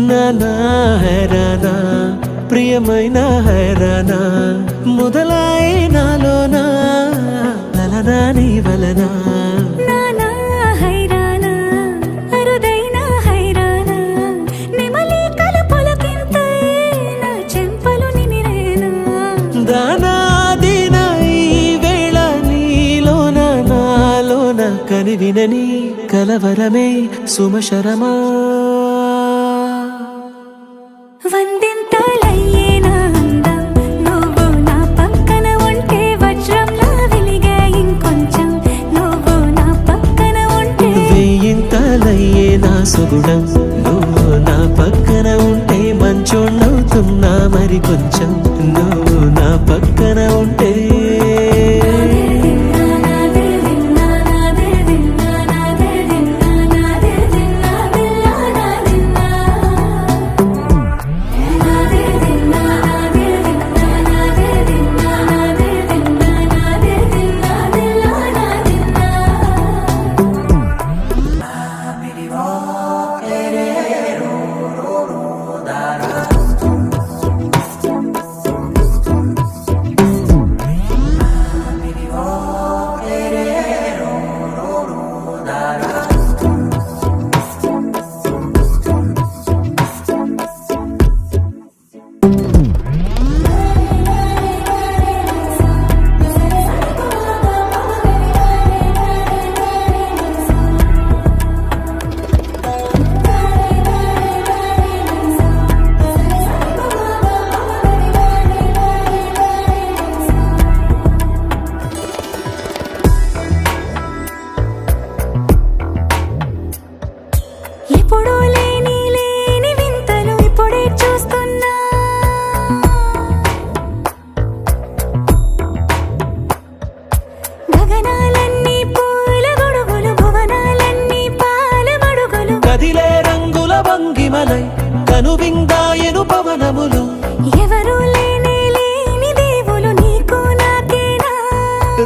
నానా హైరానా ప్రియమైన హైరానా మొదలాయి నాలోనా లలనా నీ వలనా నానా హైరానా అరుదైన హైరానా నెమలి కలపులకింతై నా చెంపలు నిమిరేనా దానాదిన ఈ వేళ నీలోన నాలోన కనివినని కలవరమే సుమశరమా వందింతలయ్యేనా అందం నువ్వు నా పక్కన ఉంటే వజ్రంలా వెలిగే ఇంకొంచెం నువ్వు నా పక్కన ఉంటే వెయ్యింతలయ్యే నా సుగుణం నువ్వు నా పక్కన ఉంటే మంచోణ్ణవుతున్నా మరి కొంచెం నువ్వు నా పక్కన ఉంటే ఎప్పుడూ లేని వింతలు ఇప్పుడే చూస్తున్నా గగనాలన్నీ పూల గొడుగులు భువనాలన్నీ పాల మడుగులు కదిలే రంగుల వంగిమలై కనువిందాయను పవనములు ఎవరూ లేని దేవులు నీకు నాకేనా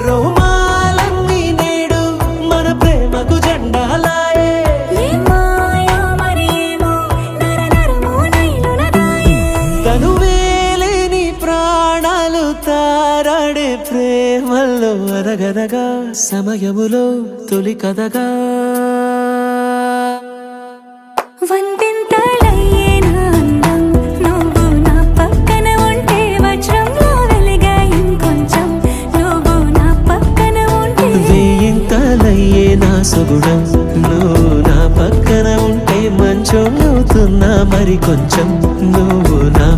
రోమాలన్నీ నేడు మన ప్రేమకు జెండాలాయే తనువేలేని ప్రాణాలు తారాడే ప్రేమల్లో అరగరగా సమయములో తొలి కథగా వందింతలయ్యేనా అందం నువ్వు నా పక్కన ఉంటే వజ్రంలో వెలిగే ఇంకొంచెం నువ్వు నా పక్కన ఉంటే వెయ్యింతలయ్యే నా సుగుణం నువ్వు నా పక్కన ఉంటే మంచోణ్ణవుతున్నా మరి కొంచెం నువ్వు నా